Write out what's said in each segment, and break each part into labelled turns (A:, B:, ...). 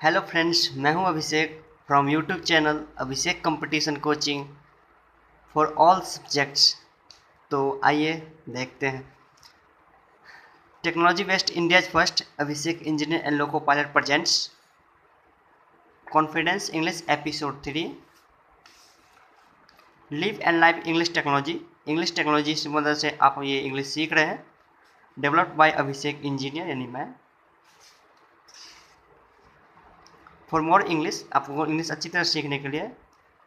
A: Hello friends, मैं हूं Abhishek from YouTube channel Abhishek competition coaching for all subjects. तो आइए देखते हैं। Technology west India's first Abhishek engineer and loco pilot presents confidence English episode 3 live and live English technology की मदद से आप ये इंग्लिश सीख रहे हैं। डेवलप्ड बाय अभिषेक इंजीनियर यानी मैं। फॉर मोर इंग्लिश, आपको इंग्लिश अच्छी तरह सीखने के लिए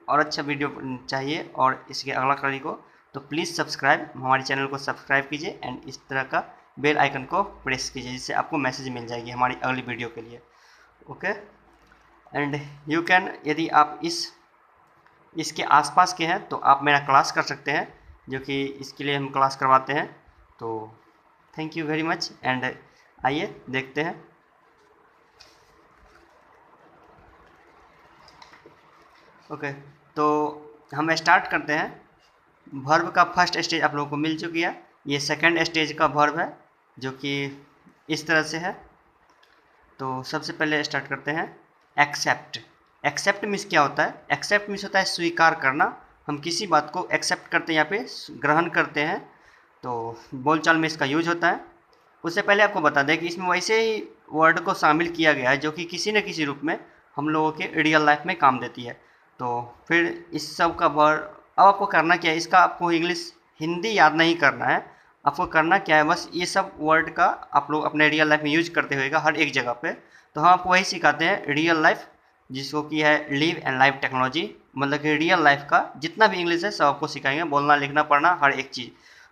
A: और अच्छा वीडियो चाहिए और इसके अगला कड़ी को, तो प्लीज़ सब्सक्राइब, हमारे चैनल को सब्सक्राइब कीजिए एंड इस तरह का बेल आइकन को प्रेस कीजिए जिससे आपको मैसेज मिल जाएगी हमारी अगली वीडियो के लिए। ओके, एंड यू कैन, यदि आप इसके आसपास के हैं तो आप मेरा क्लास कर सकते हैं, जो कि इसके लिए हम क्लास करवाते हैं। तो thank you very much and आइए देखते हैं। ओके, तो हम स्टार्ट करते हैं। वर्ब का फर्स्ट स्टेज आप लोगों को मिल चुकी है, ये सेकंड स्टेज का वर्ब है जो कि इस तरह से है। तो सबसे पहले स्टार्ट करते हैं एक्सेप्ट। एक्सेप्ट मीन्स क्या होता है? एक्सेप्ट मीन्स होता है स्वीकार करना। हम किसी बात को एक्सेप्ट करते हैं, यहाँ पे ग्रहण करते हैं, तो बोलचाल में इसका यूज होता है। उससे पहले आपको बता दें कि इसमें वैसे ही वर्ड को शामिल किया गया है जो कि किसी न किसी रूप में हम लोगों के रियल लाइफ में काम देती है। तो फिर इस सब का वर्ड, अब आपको करना क्या है, इसका आपको इंग्लिश हिंदी याद नहीं करना है। आपको करना क्या है, बस ये सब वर्ड का आप लोग अपने रियल लाइफ में यूज करते हुएगा हर एक जगह पे। तो हम आपको वही सिखाते हैं रियल लाइफ, जिसको कि है लिव एंड लाइव टेक्नोलॉजी। मतलब कि रियल लाइफ का जितना भी इंग्लिश है सब आपको सिखाएंगे, बोलना लिखना पढ़ना हर एक चीज़।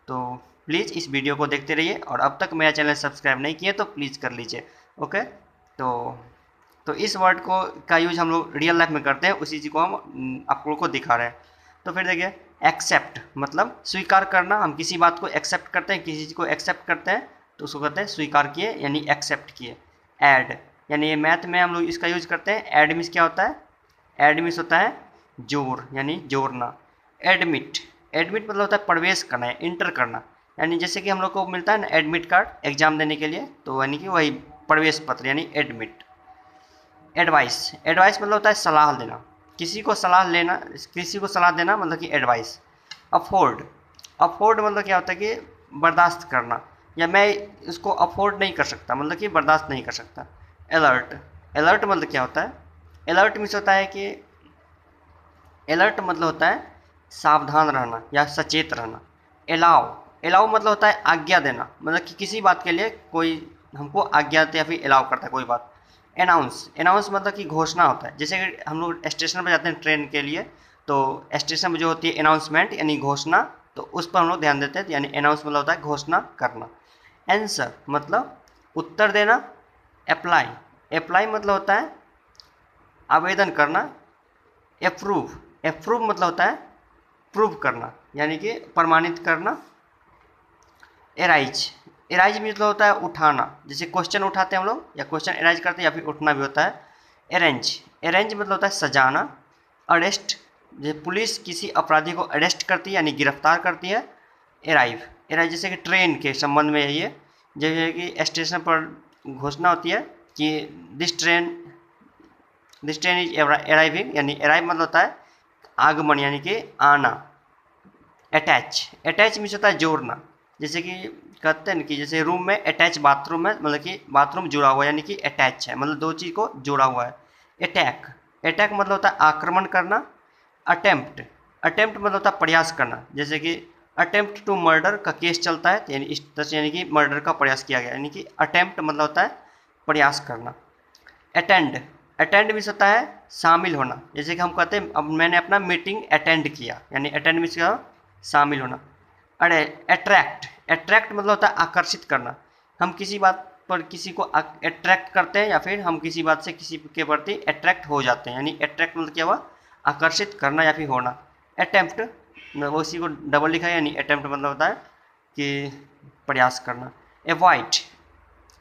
A: तो प्लीज़ इस वीडियो को देखते रहिए और अब तक मेरा चैनल सब्सक्राइब नहीं किए तो प्लीज़ कर लीजिए। ओके, तो इस वर्ड को का यूज हम लोग रियल लाइफ में करते हैं, उसी चीज़ को हम आप लोगों को दिखा रहे हैं। तो फिर देखिए, एक्सेप्ट मतलब स्वीकार करना। हम किसी बात को एक्सेप्ट करते हैं, किसी चीज़ को एक्सेप्ट करते हैं तो उसको कहते हैं स्वीकार किए यानी एक्सेप्ट किए। ऐड, यानी ये मैथ में हम लोग इसका यूज करते हैं। ऐड मीन्स क्या होता है? ऐड मीन्स होता है जोड़ यानी जोड़ना। एडमिट, एडमिट मतलब होता है प्रवेश करना है, इंटर करना। यानी जैसे कि हम लोग को मिलता है ना एडमिट कार्ड एग्जाम देने के लिए, तो यानी कि वही प्रवेश पत्र यानी एडमिट। एडवाइस, एडवाइस मतलब होता है सलाह देना, किसी को सलाह लेना, किसी को सलाह देना मतलब कि एडवाइस। अफोर्ड, अफोर्ड मतलब क्या होता है कि बर्दाश्त करना, या मैं इसको अफोर्ड नहीं कर सकता मतलब कि बर्दाश्त नहीं कर सकता। अलर्ट, अलर्ट मतलब क्या होता है? अलर्ट मीन्स होता है कि अलर्ट मतलब होता है सावधान रहना या सचेत रहना। अलाउ, अलाउ मतलब होता है आज्ञा देना, मतलब कि किसी बात के लिए कोई हमको आज्ञा देता है या फिर अलाउ करता है कोई बात। अनाउंस, अनाउंस मतलब कि घोषणा होता है। जैसे कि हम लोग स्टेशन पर जाते हैं ट्रेन के लिए, तो स्टेशन पर जो होती है अनाउंसमेंट यानी घोषणा, तो उस पर हम लोग ध्यान देते हैं, यानी अनाउंस मतलब होता है घोषणा करना। आंसर मतलब उत्तर देना। अप्लाई, अप्लाई मतलब होता है आवेदन करना। अप्रूव, अप्रूव मतलब होता है प्रूव करना यानी कि प्रमाणित करना। एराइज, एराइज मतलब होता है उठाना, जैसे क्वेश्चन उठाते हैं हम लोग या क्वेश्चन एराइज करते हैं या फिर उठना भी होता है। अरेंज, अरेंज मतलब होता है सजाना। अरेस्ट, जैसे पुलिस किसी अपराधी को अरेस्ट करती है यानी गिरफ्तार करती है। अराइव, अराइव जैसे कि ट्रेन के संबंध में है ये, जैसे कि स्टेशन पर घोषणा होती है कि दिस ट्रेन इज अराइविंग, यानी अराइव मतलब होता है आगमन यानी कि आना। अटैच, अटैच मीन्स होता है जोड़ना, जैसे कि कहते हैं ना कि जैसे रूम में अटैच बाथरूम है, मतलब कि बाथरूम जुड़ा हुआ है यानी कि अटैच है, मतलब दो चीज़ को जोड़ा हुआ है। अटैक, अटैक मतलब होता है आक्रमण करना। अटेम्प्ट, अटेम्प्ट मतलब होता है प्रयास करना, जैसे कि अटेम्प्ट टू मर्डर का केस चलता है, यानी इस तरह से यानी कि मर्डर का प्रयास किया गया, यानी कि अटेम्प्ट मतलब होता है प्रयास करना। अटेंड, अटेंड मीन्स होता है शामिल होना, जैसे कि हम कहते हैं अब मैंने अपना मीटिंग अटेंड किया, यानी अटेंड मीन्स क्या? शामिल होना। अरे अट्रैक्ट, अट्रैक्ट मतलब होता है आकर्षित करना। हम किसी बात पर किसी को अट्रैक्ट करते हैं या फिर हम किसी बात से किसी के प्रति अट्रैक्ट हो जाते हैं, यानी अट्रैक्ट मतलब क्या हुआ? आकर्षित करना या फिर होना। अटेम्प्ट, वो इसी को डबल लिखा है, यानी अटेम्प्ट मतलब होता है कि प्रयास करना। एवॉइड,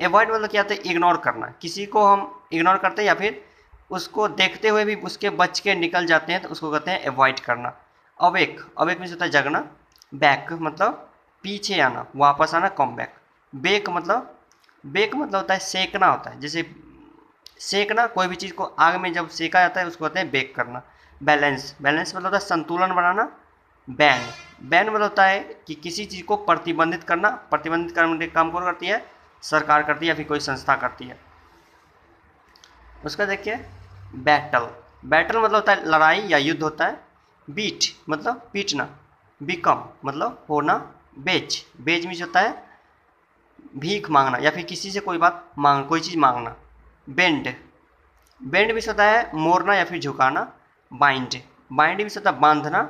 A: एवॉइड मतलब क्या होता है? इग्नोर करना, किसी को हम इग्नोर करते हैं या फिर उसको देखते हुए भी उसके बच के निकल जाते हैं तो उसको कहते हैं एवॉइड करना। अवेक, अवेक मीन्स होता है जगना। बैक मतलब पीछे आना, वापस आना, कम बैक। बेक मतलब, बेक मतलब होता है सेकना होता है, जैसे सेकना, कोई भी चीज़ को आग में जब सेका जाता है उसको कहते हैं बेक करना। बैलेंस, बैलेंस मतलब होता है संतुलन बनाना। बैन, बैन मतलब होता है कि किसी चीज़ को प्रतिबंधित करना। प्रतिबंधित करने के काम कौन करती है? सरकार करती है या फिर कोई संस्था करती है। उसका देखिए बैटल, बैटल मतलब होता है लड़ाई या युद्ध होता है। बीट मतलब पीटना। बिकम मतलब होना। बेच, बेच मीन्स होता है भीख मांगना या फिर किसी से कोई बात मांग, कोई चीज़ मांगना। बेंड, बेंड मीन्स होता है मोड़ना या फिर झुकाना। बाइंड, बाइंड मीन्स होता है बांधना,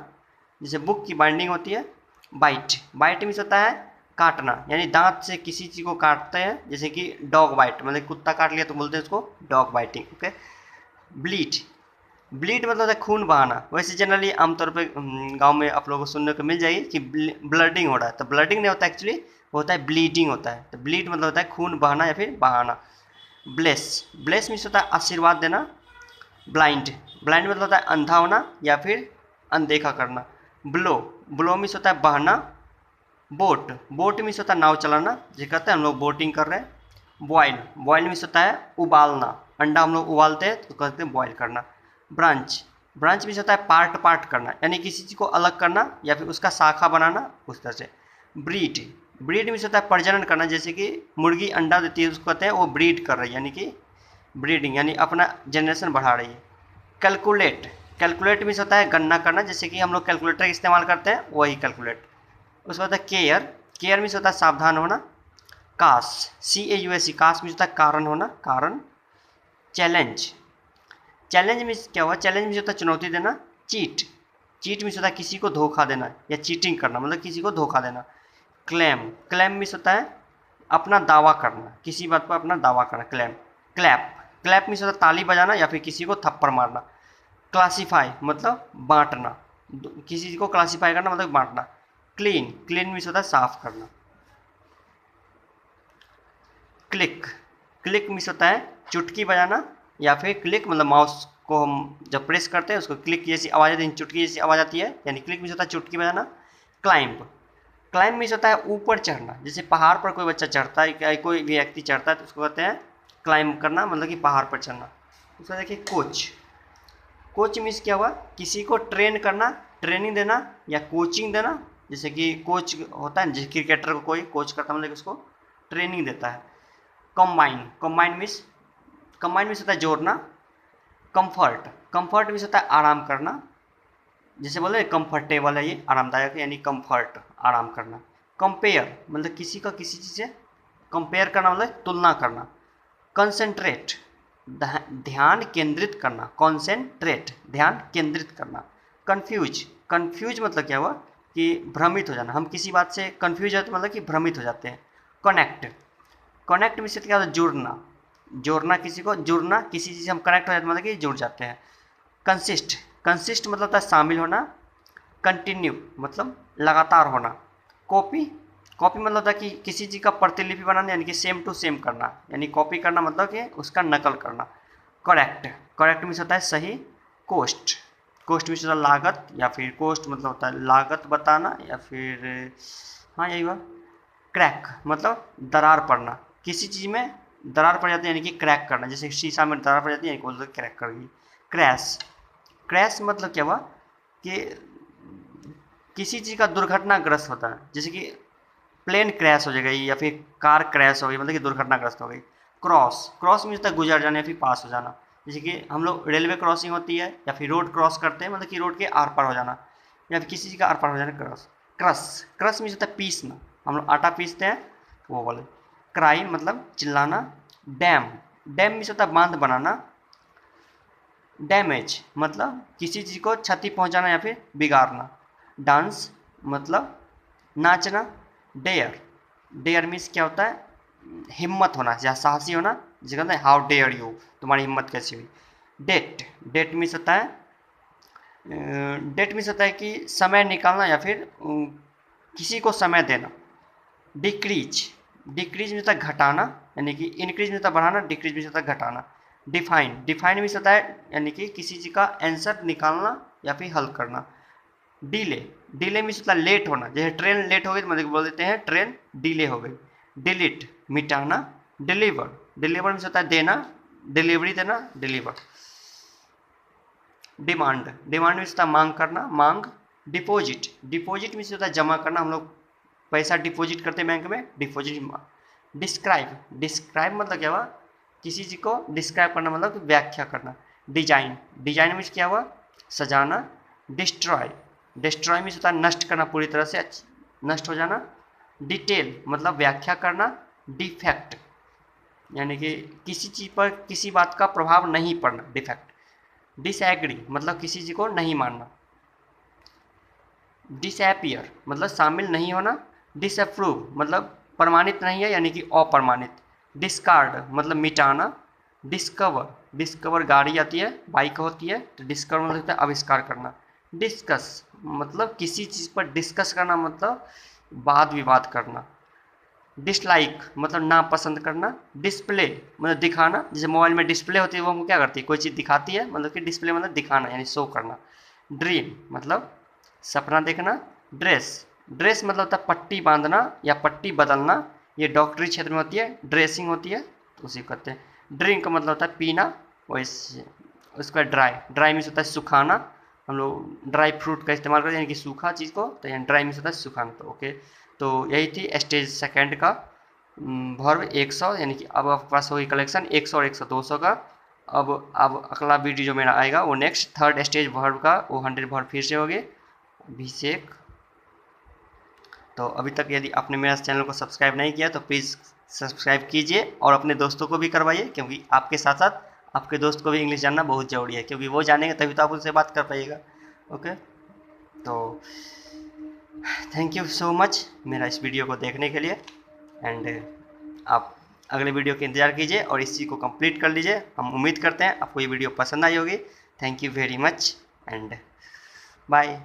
A: जैसे बुक की बाइंडिंग होती है। बाइट, बाइट मीन्स होता है काटना, यानी दांत से किसी चीज़ को काटते हैं, जैसे कि डॉग बाइट, मतलब कुत्ता काट लिया तो बोलते हैं उसको dog biting. Okay. Bleed, bleed मतलब होता है खून बहाना। वैसे जनरली आमतौर पे गांव में आप लोगों को सुनने को मिल जाएगी कि ब्लडिंग हो रहा है, तो ब्लडिंग नहीं होता एक्चुअली, वो होता है ब्लीडिंग होता है। तो ब्लीड मतलब होता है खून बहाना या फिर बहाना। ब्लेस, ब्लेस मीन्स होता है आशीर्वाद देना। ब्लाइंड, ब्लाइंड मतलब होता है अंधा होना या फिर अनदेखा करना। ब्लो, ब्लो मीन्स होता है बहना। बोट, बोट मीन्स होता है नाव चलाना, जो कहते हैं हम लोग बोटिंग कर रहे हैं। बॉयल, बॉयल मीन्स होता है उबालना, अंडा हम लोग उबालते हैं तो कहते हैं बॉयल करना। ब्रांच, ब्रांच मीन्स होता है पार्ट पार्ट करना, यानी किसी चीज़ को अलग करना या फिर उसका शाखा बनाना, उस तरह से। ब्रीड, ब्रीड मीन्स होता है प्रजनन करना, जैसे कि मुर्गी अंडा देती है उसको कहते हैं वो ब्रीड कर रही है, यानी कि ब्रीडिंग, यानी अपना जनरेशन बढ़ा रही है। कैलकुलेट, कैलकुलेट मीन्स होता है गणना करना, जैसे कि हम लोग कैलकुलेटर इस्तेमाल करते हैं वही कैलकुलेट। उसके बाद केयर, केयर मीन्स होता है सावधान होना। कास, CAUS, कास मीन्स होता है कारण होना, कारण। चैलेंज, चैलेंज मीन्स क्या हुआ? चैलेंज मीन्स होता है चुनौती देना। चीट, चीट मीन्स होता है किसी को धोखा देना या चीटिंग करना, मतलब किसी को धोखा देना। क्लेम, क्लेम मीन्स होता है अपना दावा करना, किसी बात पर अपना दावा करना, क्लेम। क्लैप, क्लैप मीन्स होता है ताली बजाना या फिर किसी को थप्पड़ मारना। क्लासीफाई मतलब बांटना, किसी चीज़ को क्लासीफाई करना मतलब बांटना। क्लीन, क्लीन मीन्स होता है साफ करना। क्लिक, क्लिक मीन्स होता है चुटकी बजाना या फिर क्लिक मतलब माउस को हम जब प्रेस करते हैं उसको क्लिक जैसी आवाज़ आती है, चुटकी जैसी आवाज़ आती है, यानी क्लिक मीन्स होता है चुटकी बजाना। क्लाइंब, क्लाइंब मीन्स होता है ऊपर चढ़ना, जैसे पहाड़ पर कोई बच्चा चढ़ता है या कोई व्यक्ति चढ़ता है तो उसको कहते हैं क्लाइंब करना, मतलब कि पहाड़ पर चढ़ना। उसका देखिए कोच, कोच मीन्स क्या हुआ? किसी को ट्रेन करना, ट्रेनिंग देना या कोचिंग देना, जैसे कि कोच होता है जैसे क्रिकेटर को कोई कोच करता है मतलब उसको ट्रेनिंग देता है। कंबाइन, कंबाइन मीन्स होता है जोड़ना। कंफर्ट, कंफर्ट मीन्स होता है आराम करना, जैसे बोले कंफर्टेबल है ये आरामदायक है, यानी कंफर्ट आराम करना। कंपेयर मतलब किसी का किसी चीज़ से कंपेयर करना मतलब तुलना करना। कंसंट्रेट, ध्यान केंद्रित करना, कॉन्सेंट्रेट ध्यान केंद्रित करना। कंफ्यूज, कंफ्यूज मतलब क्या हुआ कि भ्रमित हो जाना, हम किसी बात से कंफ्यूज होते मतलब कि भ्रमित हो जाते हैं। कनेक्ट, कनेक्ट में से क्या होता है? जुड़ना, जोड़ना किसी को, जुड़ना किसी चीज़ से हम कनेक्ट हो जाते मतलब कि जुड़ जाते हैं। कंसिस्ट, कंसिस्ट मतलब होता है शामिल होना। कंटिन्यू मतलब लगातार होना। कॉपी, कॉपी मतलब होता है कि किसी चीज़ का प्रतिलिपि बनाना, यानी कि सेम टू सेम करना, यानी कॉपी करना मतलब कि उसका नकल करना। करेक्ट, करेक्ट मीन्स होता है सही। कोस्ट, कोस्ट मीन्स होता है लागत या फिर कोस्ट मतलब होता है लागत बताना या फिर हाँ यही हुआ। क्रैक मतलब दरार पड़ना, किसी चीज़ में दरार पड़ जाती है यानी कि क्रैक करना, जैसे शीशा में दरार पड़ जाती है यानी कि क्रैक कर गई। क्रैश, क्रैश मतलब क्या हुआ कि किसी चीज़ का दुर्घटनाग्रस्त होता है, जैसे कि प्लेन क्रैश हो गई या फिर कार क्रैश हो गई मतलब कि दुर्घटनाग्रस्त हो गई। क्रॉस, क्रॉस मीन्स होता है गुजर जाना या फिर पास हो जाना, जैसे कि हम लोग रेलवे क्रॉसिंग होती है या फिर रोड क्रॉस करते हैं मतलब कि रोड के आर पार हो जाना या फिर किसी चीज़ का आर पार हो जाना। क्रॉस, क्रश, क्रश मीन्स होता है पीसना, हम लोग आटा पीसते हैं वो बोले। क्राई मतलब चिल्लाना। डैम, डैम मीन्स होता है बांध बनाना। डैमेज मतलब किसी चीज़ को क्षति पहुंचाना या फिर बिगाड़ना। डांस मतलब नाचना। डेयर, डेयर मीन्स क्या होता है? हिम्मत होना या साहसी होना, जिसे कहते हैं हाउ डेयर यू, तुम्हारी हिम्मत कैसी हुई। डेट, डेट मीन्स होता है डेट मीन्स होता है कि समय निकालना या फिर किसी को समय देना। डिक्रीज, डिक्रीज मीन्स होता है घटाना, यानी कि इंक्रीज मीन्स होता है बढ़ाना, डिक्रीज मीन्स होता है घटाना। डिफाइन, डिफाइन मीन्स होता है यानी कि किसी चीज़ का आंसर निकालना या फिर हल करना। डिले, डिले मीन्स होता है लेट होना, जैसे ट्रेन लेट हो गई तो मतलब बोल देते हैं ट्रेन डिले हो गई। डिलीट मिटाना। डिलीवर, डिलीवर मीन्स होता है देना, डिलीवरी देना, डिलीवर। डिमांड, डिमांड मीन्स होता है मांग करना, मांग। डिपॉजिट, डिपॉजिट मीन्स होता है जमा करना, हम लोग पैसा डिपॉजिट करते हैं बैंक में, डिपॉजिट। डिस्क्राइब, डिस्क्राइब मतलब क्या हुआ, किसी चीज़ को डिस्क्राइब करना मतलब कि व्याख्या करना। डिजाइन, डिजाइन मीन्स क्या हुआ, सजाना। डिस्ट्रॉय, डिस्ट्रॉय मीन्स होता है नष्ट करना, पूरी तरह से नष्ट हो जाना। डिटेल मतलब व्याख्या करना। डिफेक्ट यानी कि किसी चीज़ पर किसी बात का प्रभाव नहीं पड़ना, डिफेक्ट। डिसएग्री मतलब किसी चीज़ को नहीं मानना। डिसएपियर मतलब शामिल नहीं होना। डिसअप्रूव मतलब प्रमाणित नहीं है यानी कि अप्रमाणित। डिस्कार्ड मतलब मिटाना। डिस्कवर, डिस्कवर गाड़ी आती है, बाइक होती है, तो डिस्कवर मतलब होता है आविष्कार करना। डिस्कस मतलब किसी चीज़ पर डिस्कस करना मतलब वाद विवाद करना। डिसलाइक मतलब नापसंद करना। डिस्प्ले मतलब दिखाना, जैसे मोबाइल में डिस्प्ले होती है वो हमको क्या करती है, कोई चीज़ दिखाती है, मतलब कि डिस्प्ले मतलब दिखाना यानी शो करना। ड्रीम मतलब सपना देखना। ड्रेस, ड्रेस मतलब होता है पट्टी बांधना या पट्टी बदलना, ये डॉक्टरी क्षेत्र में होती है, ड्रेसिंग होती है, तो उसी को कहते हैं। ड्रिंक मतलब होता है पीना, वैसे उसका ड्राई, ड्राई मीन्स होता है सुखाना, हम लोग ड्राई फ्रूट का इस्तेमाल करते हैं यानी कि सूखा चीज़ को, तो यहाँ ड्राई मीन्स होता है सुखाना, तो ओके। तो यही थी स्टेज सेकंड का वर्ब 100, यानी कि अब आपके पास होगी कलेक्शन 100 और 100 200 का। अब अगला वीडियो जो मेरा आएगा वो नेक्स्ट थर्ड स्टेज वर्ब का, वो 100 वर्ब फिर से होंगे। अभिषेक, तो अभी तक यदि आपने मेरा चैनल को सब्सक्राइब नहीं किया तो प्लीज़ सब्सक्राइब कीजिए और अपने दोस्तों को भी करवाइए, क्योंकि आपके साथ साथ आपके दोस्त को भी इंग्लिश जानना बहुत ज़रूरी है, क्योंकि वो जानेंगे तभी तो आप उनसे बात कर पाइएगा। ओके, तो थैंक यू सो मच मेरा इस वीडियो को देखने के लिए, एंड आप अगले वीडियो का इंतज़ार कीजिए और इस चीज़ को कंप्लीट कर लीजिए। हम उम्मीद करते हैं आपको ये वीडियो पसंद आई होगी। Thank you very much and bye.